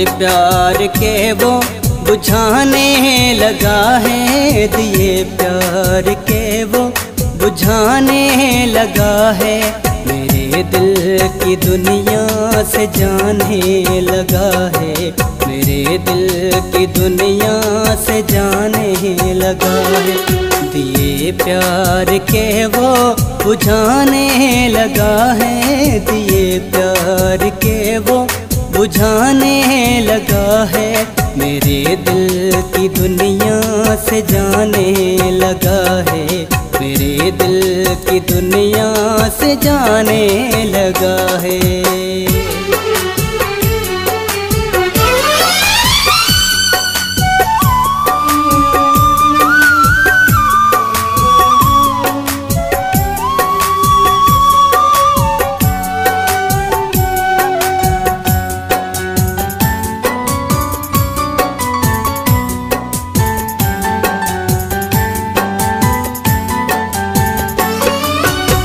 प्यार के वो बुझाने लगा है, दिए प्यार के वो बुझाने लगा है। मेरे दिल की दुनिया से जाने लगा है, मेरे दिल की दुनिया से जाने लगा है। दिए प्यार के वो बुझाने लगा है, दिए प्यार के वो बुझाने लगा है। मेरे दिल की दुनिया से जाने लगा है, मेरे दिल की दुनिया से जाने लगा है।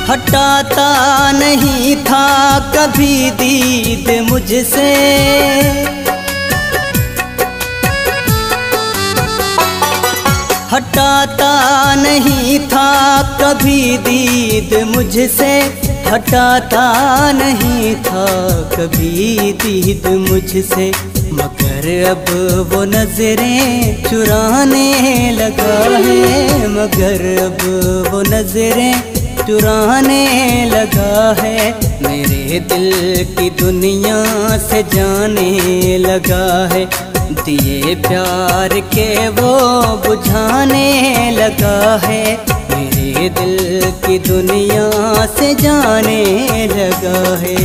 हटाता नहीं था कभी दीद मुझसे, हटाता नहीं था कभी दीद मुझसे, हटाता नहीं था कभी दीद मुझसे। मगर अब वो नजरें चुराने लगा है, मगर अब वो नजरें चुराने लगा है। मेरे दिल की दुनिया से जाने लगा है, दिए प्यार के वो बुझाने लगा है। मेरे दिल की दुनिया से जाने लगा है।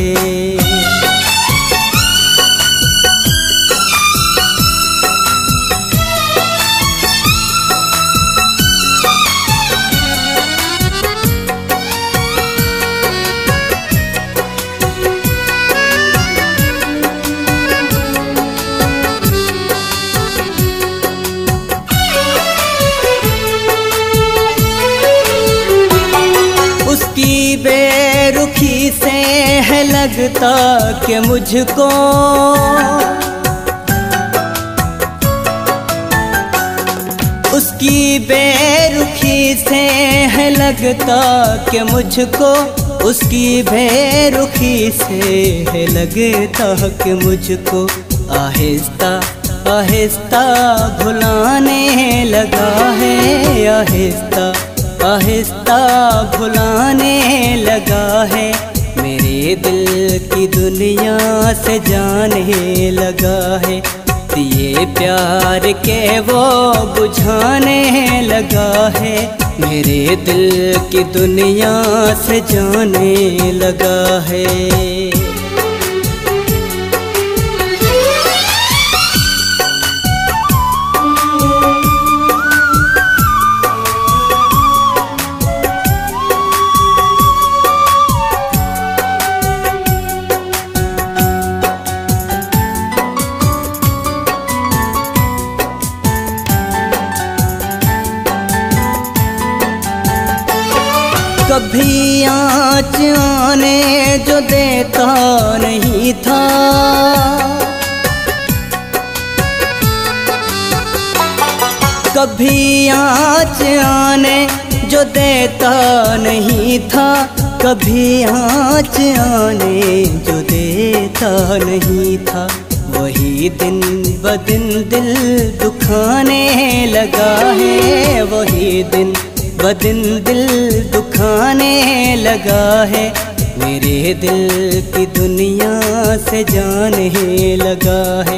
उसकी बेरुखी से है लगता कि मुझको, उसकी बेरुखी से है लगता कि मुझको, उसकी बेरुखी से है लगता कि मुझको। आहिस्ता आहिस्ता भुलाने लगा है, आहिस्ता आहिस्ता भुलाने लगा है। मेरे दिल की दुनिया से जाने लगा है, दिए प्यार के वो बुझाने लगा है। मेरे दिल की दुनिया से जाने लगा है। कभी आँच आने जो देता नहीं था, कभी आँच आने जो देता नहीं था, कभी आँच आने जो देता नहीं था। वही दिन ब दिन दिल दुखाने लगा है, वही दिन बदिन दिल दुखाने लगा है। मेरे दिल की दुनिया से जाने लगा है,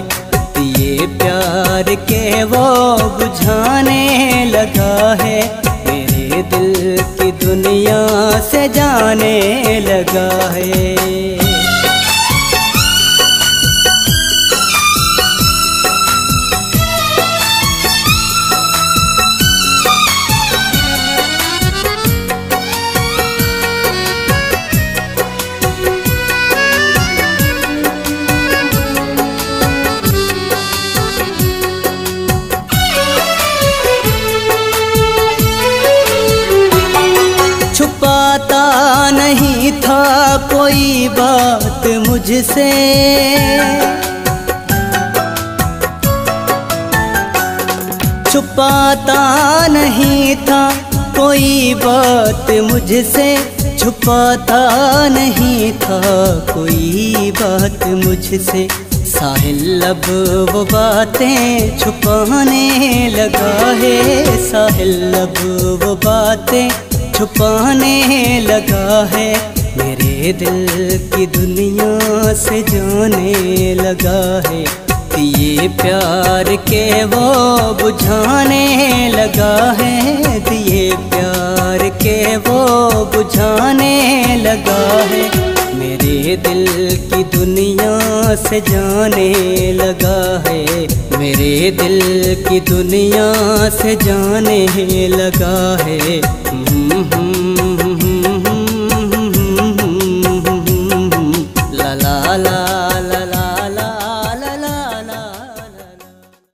ये प्यार के वो बुझाने लगा है। मेरे दिल की दुनिया से जाने लगा है। छुपाता नहीं था कोई बात मुझसे, छुपाता नहीं था कोई बात मुझसे, छुपाता नहीं था कोई बात मुझसे। साहिल अब वो बातें छुपाने लगा है, साहिल अब वो बातें छुपाने लगा है। मेरे दिल की दुनिया से जाने लगा है, दिए प्यार के वो बुझाने लगा है, दिए प्यार के वो बुझाने लगा है। मेरे दिल की दुनिया से जाने लगा है, मेरे दिल की दुनिया से जाने लगा है।